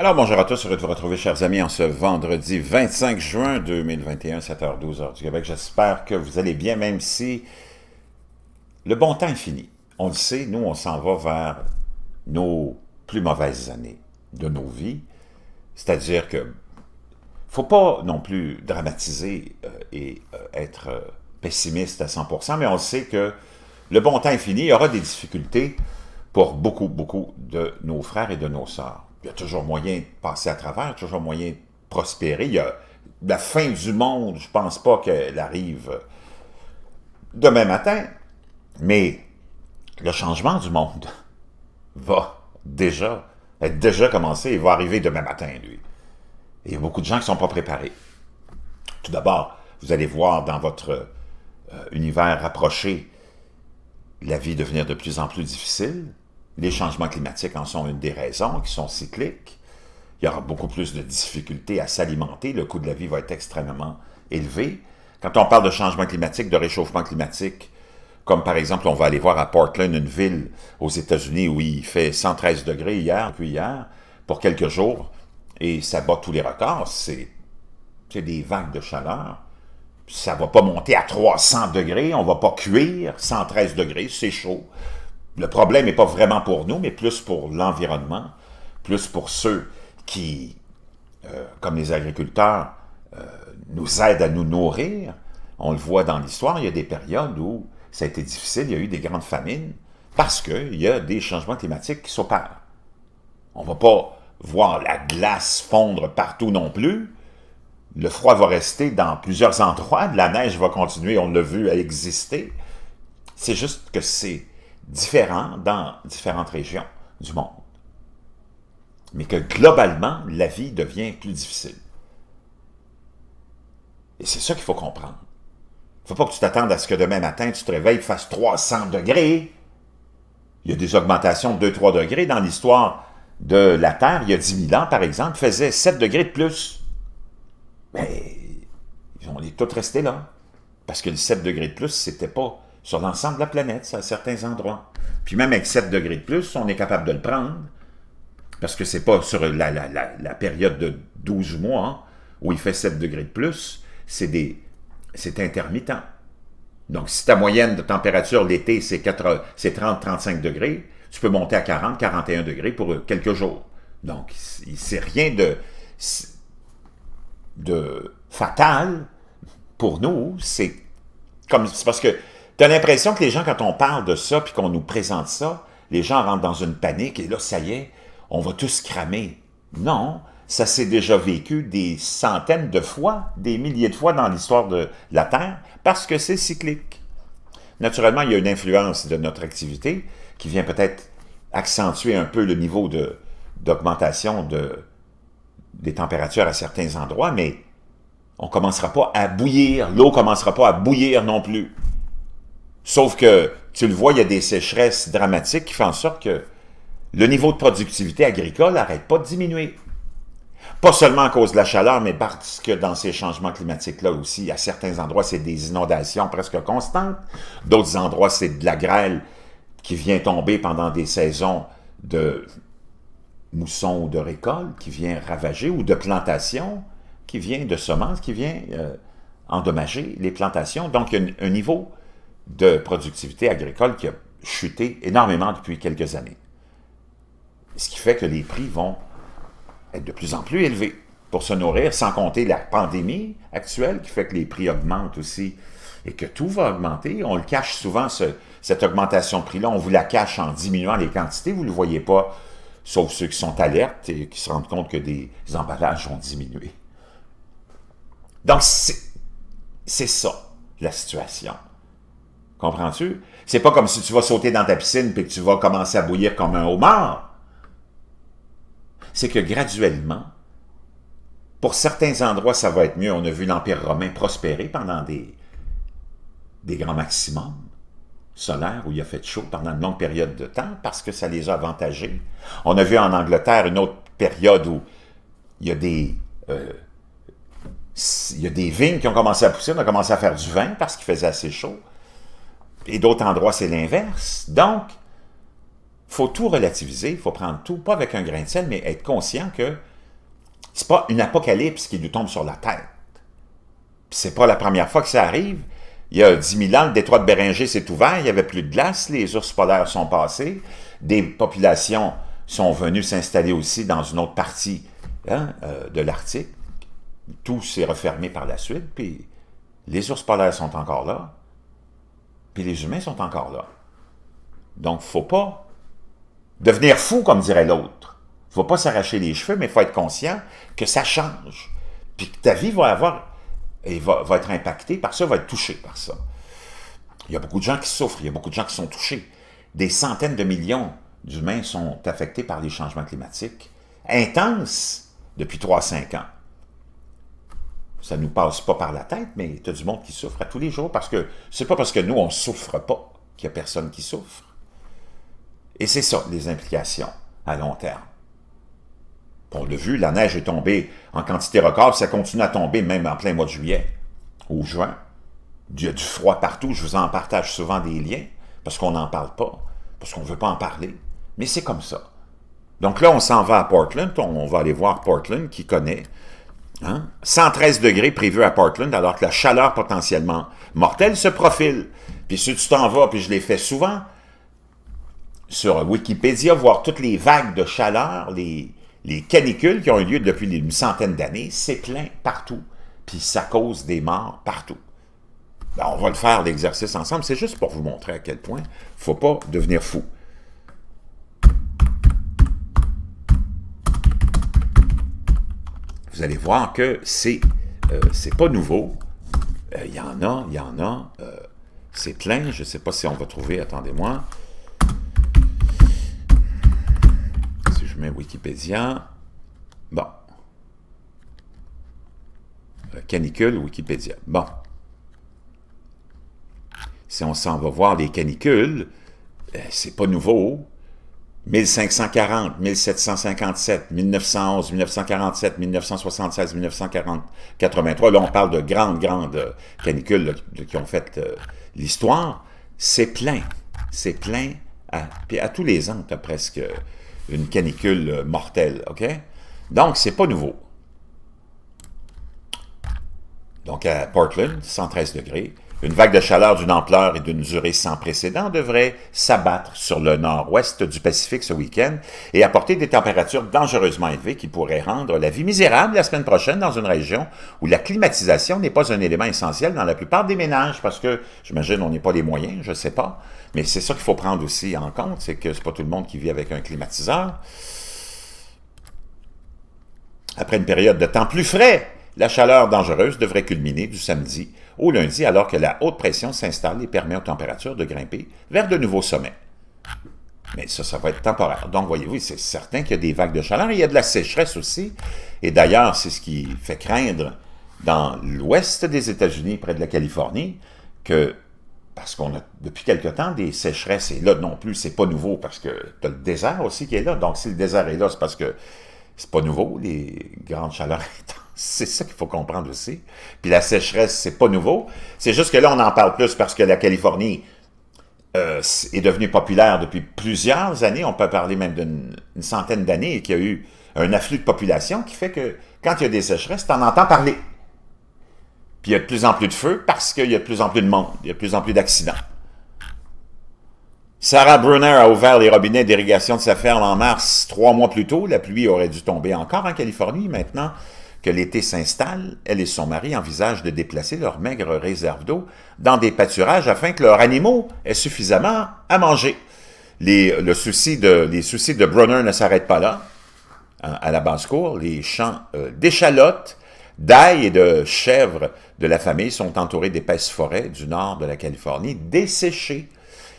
Alors, bonjour à tous, heureux de vous retrouver, chers amis, en ce vendredi 25 juin 2021, 7h12 heure du Québec. J'espère que vous allez bien, même si le bon temps est fini. On le sait, nous, on s'en va vers nos plus mauvaises années de nos vies. C'est-à-dire que faut pas non plus dramatiser et être pessimiste à 100%, mais on sait que le bon temps est fini. Il y aura des difficultés pour beaucoup, beaucoup de nos frères et de nos sœurs. Il y a toujours moyen de passer à travers, toujours moyen de prospérer. Il y a la fin du monde, je ne pense pas qu'elle arrive demain matin, mais le changement du monde va être déjà commencé et va arriver demain matin, lui. Et il y a beaucoup de gens qui ne sont pas préparés. Tout d'abord, vous allez voir dans votre univers rapproché la vie devenir de plus en plus difficile. Les changements climatiques en sont une des raisons, qui sont cycliques. Il y aura beaucoup plus de difficultés à s'alimenter. Le coût de la vie va être extrêmement élevé. Quand on parle de changement climatique, de réchauffement climatique, comme par exemple, on va aller voir à Portland, une ville aux États-Unis où il fait 113 degrés hier, pour quelques jours, et ça bat tous les records. C'est des vagues de chaleur. Ça ne va pas monter à 300 degrés, on ne va pas cuire. 113 degrés, c'est chaud. Le problème n'est pas vraiment pour nous, mais plus pour l'environnement, plus pour ceux qui, comme les agriculteurs, nous aident à nous nourrir. On le voit dans l'histoire, il y a des périodes où ça a été difficile, il y a eu des grandes famines, parce qu'il y a des changements climatiques qui s'opèrent. On ne va pas voir la glace fondre partout non plus. Le froid va rester dans plusieurs endroits, la neige va continuer, on l'a vu, à exister. C'est juste que c'est différent dans différentes régions du monde. Mais que globalement, la vie devient plus difficile. Et c'est ça qu'il faut comprendre. Il ne faut pas que tu t'attendes à ce que demain matin, tu te réveilles, fasse 300 degrés. Il y a des augmentations de 2-3 degrés. Dans l'histoire de la Terre, il y a 10 000 ans, par exemple, faisait 7 degrés de plus. Mais on est tous restés là. Parce que le 7 degrés de plus, c'était pas sur l'ensemble de la planète, c'est à certains endroits. Puis même avec 7 degrés de plus, on est capable de le prendre, parce que c'est pas sur la période de 12 mois hein, où il fait 7 degrés de plus, c'est intermittent. Donc, si ta moyenne de température l'été, c'est 30-35 degrés, tu peux monter à 40-41 degrés pour quelques jours. Donc, c'est rien de fatal pour nous, c'est parce que tu as l'impression que les gens, quand on parle de ça, puis qu'on nous présente ça, les gens rentrent dans une panique, et là, ça y est, on va tous cramer. Non, ça s'est déjà vécu des centaines de fois, des milliers de fois dans l'histoire de la Terre, parce que c'est cyclique. Naturellement, il y a une influence de notre activité qui vient peut-être accentuer un peu le niveau d'augmentation des températures à certains endroits, mais on ne commencera pas à bouillir, l'eau ne commencera pas à bouillir non plus. Sauf que, tu le vois, il y a des sécheresses dramatiques qui font en sorte que le niveau de productivité agricole n'arrête pas de diminuer. Pas seulement à cause de la chaleur, mais parce que dans ces changements climatiques-là aussi, à certains endroits, c'est des inondations presque constantes. D'autres endroits, c'est de la grêle qui vient tomber pendant des saisons de mousson ou de récolte, qui vient ravager, ou de plantation, qui vient de semences, qui vient endommager les plantations. Donc, il y a un niveau de productivité agricole qui a chuté énormément depuis quelques années. Ce qui fait que les prix vont être de plus en plus élevés pour se nourrir, sans compter la pandémie actuelle qui fait que les prix augmentent aussi et que tout va augmenter. On le cache souvent, cette augmentation de prix-là, on vous la cache en diminuant les quantités, vous ne le voyez pas, sauf ceux qui sont alertes et qui se rendent compte que des emballages ont diminué. Donc, c'est ça, la situation. Comprends-tu? C'est pas comme si tu vas sauter dans ta piscine et que tu vas commencer à bouillir comme un homard. C'est que graduellement, pour certains endroits, ça va être mieux. On a vu l'Empire romain prospérer pendant des grands maximums solaires où il a fait chaud pendant une longue période de temps parce que ça les a avantagés. On a vu en Angleterre une autre période où il y a des vignes qui ont commencé à pousser, on a commencé à faire du vin parce qu'il faisait assez chaud. Et d'autres endroits, c'est l'inverse. Donc, il faut tout relativiser, il faut prendre tout, pas avec un grain de sel, mais être conscient que C'est pas une apocalypse qui nous tombe sur la tête. Puis c'est pas la première fois que ça arrive. Il y a 10 000 ans, le détroit de Béringer s'est ouvert, il n'y avait plus de glace, les ours polaires sont passés, des populations sont venues s'installer aussi dans une autre partie de l'Arctique. Tout s'est refermé par la suite, puis les ours polaires sont encore là, puis les humains sont encore là. Donc, il ne faut pas devenir fou, comme dirait l'autre. Il ne faut pas s'arracher les cheveux, mais il faut être conscient que ça change, puis que ta vie va être impactée par ça, va être touchée par ça. Il y a beaucoup de gens qui souffrent, il y a beaucoup de gens qui sont touchés. Des centaines de millions d'humains sont affectés par les changements climatiques intenses depuis 3-5 ans. Ça ne nous passe pas par la tête, mais tu as du monde qui souffre à tous les jours parce que c'est pas parce que nous, on ne souffre pas qu'il n'y a personne qui souffre. Et c'est ça, les implications à long terme. On l'a vu, la neige est tombée en quantité record, ça continue à tomber même en plein mois de juillet ou juin. Il y a du froid partout, je vous en partage souvent des liens, parce qu'on n'en parle pas, parce qu'on ne veut pas en parler. Mais c'est comme ça. Donc là, on s'en va à Portland, on va aller voir Portland, qui connaît. 113 degrés prévus à Portland, alors que la chaleur potentiellement mortelle se profile. Puis si tu t'en vas, puis je l'ai fait souvent, sur Wikipédia, voir toutes les vagues de chaleur, les canicules qui ont eu lieu depuis une centaine d'années, c'est plein partout. Puis ça cause des morts partout. Ben, on va le faire, l'exercice ensemble. C'est juste pour vous montrer à quel point il ne faut pas devenir fou. Vous allez voir que c'est pas nouveau. Il y en a. C'est plein. Je ne sais pas si on va trouver. Attendez-moi. Si je mets Wikipédia. Bon. Canicule, Wikipédia. Bon. Si on s'en va voir les canicules, c'est pas nouveau. 1540, 1757, 1911, 1947, 1976, 1983. Là, on parle de grandes canicules là, qui ont fait l'histoire. C'est plein. C'est plein. Puis à tous les ans, tu as presque une canicule mortelle. OK? Donc, c'est pas nouveau. Donc, à Portland, 113 degrés. Une vague de chaleur d'une ampleur et d'une durée sans précédent devrait s'abattre sur le nord-ouest du Pacifique ce week-end et apporter des températures dangereusement élevées qui pourraient rendre la vie misérable la semaine prochaine dans une région où la climatisation n'est pas un élément essentiel dans la plupart des ménages parce que, j'imagine, on n'est pas les moyens, je ne sais pas, mais c'est ça qu'il faut prendre aussi en compte, c'est que c'est pas tout le monde qui vit avec un climatiseur. Après une période de temps plus frais, la chaleur dangereuse devrait culminer du samedi au lundi alors que la haute pression s'installe et permet aux températures de grimper vers de nouveaux sommets. Mais ça va être temporaire. Donc, voyez-vous, c'est certain qu'il y a des vagues de chaleur. Et il y a de la sécheresse aussi. Et d'ailleurs, c'est ce qui fait craindre dans l'ouest des États-Unis, près de la Californie, que, parce qu'on a depuis quelque temps des sécheresses, et là non plus, c'est pas nouveau, parce que tu as le désert aussi qui est là. Donc, si le désert est là, c'est parce que c'est pas nouveau, les grandes chaleurs intenses. C'est ça qu'il faut comprendre aussi. Puis la sécheresse, c'est pas nouveau. C'est juste que là, on en parle plus parce que la Californie est devenue populaire depuis plusieurs années. On peut parler même d'une centaine d'années et qu'il y a eu un afflux de population qui fait que quand il y a des sécheresses, tu en entends parler. Puis il y a de plus en plus de feux parce qu'il y a de plus en plus de monde. Il y a de plus en plus d'accidents. Sarah Brunner a ouvert les robinets d'irrigation de sa ferme en mars, 3 mois plus tôt. La pluie aurait dû tomber encore en Californie. Maintenant que l'été s'installe, elle et son mari envisagent de déplacer leur maigre réserve d'eau dans des pâturages afin que leurs animaux aient suffisamment à manger. Les soucis de Brunner ne s'arrêtent pas là. À la basse-cour, les champs d'échalotes, d'ail et de chèvres de la famille sont entourés d'épaisses forêts du nord de la Californie, desséchées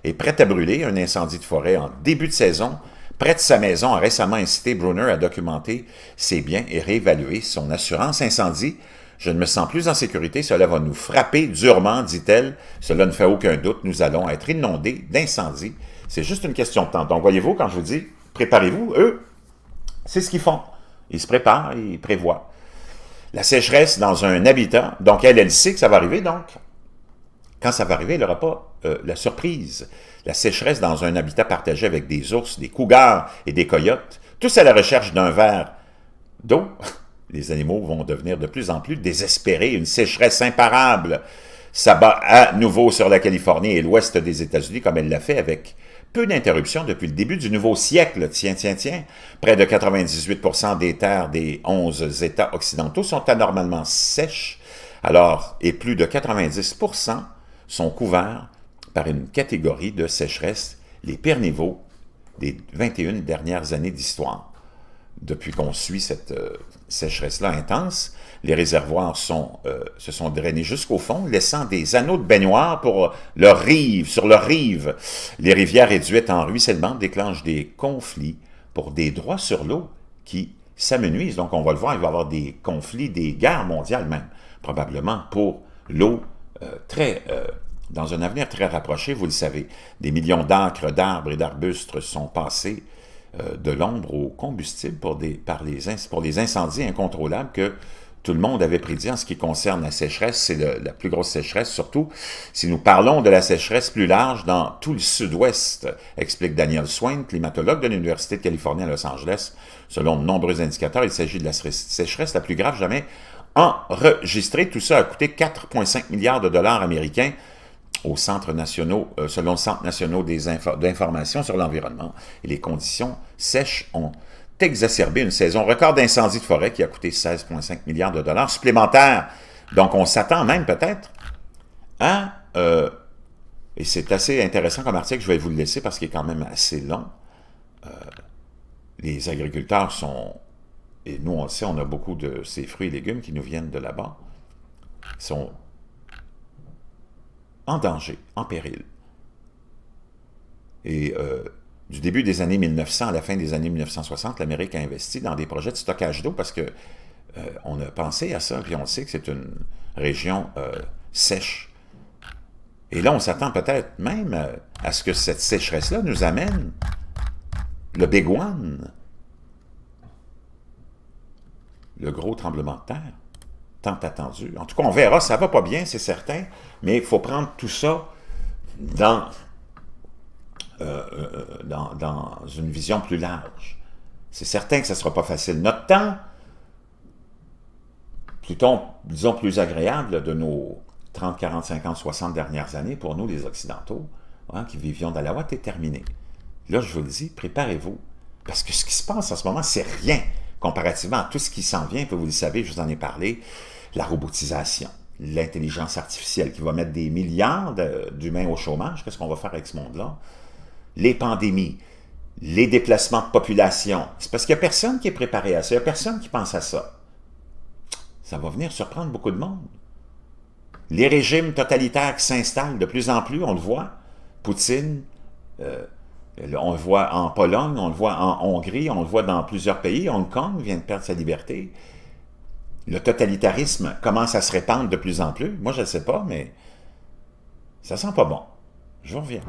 et prêtes à brûler. Un incendie de forêt en début de saison près de sa maison a récemment incité Brunner à documenter ses biens et réévaluer son assurance incendie. Je ne me sens plus en sécurité, cela va nous frapper durement, dit-elle. Cela ne fait aucun doute, nous allons être inondés d'incendies. C'est juste une question de temps. Donc, voyez-vous, quand je vous dis, préparez-vous, eux, c'est ce qu'ils font. Ils se préparent, ils prévoient. La sécheresse dans un habitat, donc elle sait que ça va arriver, donc quand ça va arriver, elle n'aura pas la surprise. La sécheresse dans un habitat partagé avec des ours, des cougars et des coyotes, tous à la recherche d'un verre d'eau, les animaux vont devenir de plus en plus désespérés. Une sécheresse imparable s'abat à nouveau sur la Californie et l'ouest des États-Unis, comme elle l'a fait avec peu d'interruptions depuis le début du nouveau siècle. Tiens. Près de 98% des terres des 11 États occidentaux sont anormalement sèches, et plus de 90% sont couverts par une catégorie de sécheresse, les pires niveaux des 21 dernières années d'histoire. Depuis qu'on suit cette sécheresse-là intense, les réservoirs se sont drainés jusqu'au fond, laissant des anneaux de baignoire sur leurs rives. Les rivières réduites en ruissellement déclenchent des conflits pour des droits sur l'eau qui s'amenuisent. Donc, on va le voir, il va y avoir des conflits, des guerres mondiales même, probablement pour l'eau dans un avenir très rapproché, vous le savez. Des millions d'acres, d'arbres et d'arbustes sont passés de l'ombre au combustible pour les incendies incontrôlables que tout le monde avait prédit en ce qui concerne la sécheresse. C'est la plus grosse sécheresse, surtout si nous parlons de la sécheresse plus large dans tout le sud-ouest, explique Daniel Swain, climatologue de l'Université de Californie à Los Angeles. Selon de nombreux indicateurs, il s'agit de la sécheresse la plus grave jamais enregistrée. Tout ça a coûté 4,5 milliards de dollars américains selon le Centre national d'information sur l'environnement. Et les conditions sèches ont exacerbé une saison record d'incendies de forêt qui a coûté 16,5 milliards de dollars supplémentaires. Donc, on s'attend même peut-être à... et c'est assez intéressant comme article, je vais vous le laisser parce qu'il est quand même assez long. Les agriculteurs et nous on le sait, on a beaucoup de ces fruits et légumes qui nous viennent de là-bas, sont en danger, en péril. Et du début des années 1900 à la fin des années 1960, l'Amérique a investi dans des projets de stockage d'eau parce que on a pensé à ça, puis on sait que c'est une région sèche. Et là, on s'attend peut-être même à ce que cette sécheresse-là nous amène le Big One, le gros tremblement de terre, tant attendu. En tout cas, on verra, ça va pas bien, c'est certain, mais il faut prendre tout ça dans une vision plus large. C'est certain que ça ne sera pas facile. Notre temps, plutôt, disons, plus agréable de nos 30, 40, 50, 60 dernières années, pour nous, les Occidentaux, qui vivions dans la ouate, est terminé. Là, je vous le dis, préparez-vous, parce que ce qui se passe en ce moment, c'est rien comparativement à tout ce qui s'en vient, puis vous le savez, je vous en ai parlé, la robotisation, l'intelligence artificielle qui va mettre des milliards d'humains au chômage. Qu'est-ce qu'on va faire avec ce monde-là? Les pandémies, les déplacements de population. C'est parce qu'il n'y a personne qui est préparé à ça, il n'y a personne qui pense à ça. Ça va venir surprendre beaucoup de monde. Les régimes totalitaires qui s'installent de plus en plus, on le voit. Poutine, on le voit en Pologne, on le voit en Hongrie, on le voit dans plusieurs pays. Hong Kong vient de perdre sa liberté. Le totalitarisme commence à se répandre de plus en plus. Moi, je ne sais pas, mais ça sent pas bon. Je vous reviens.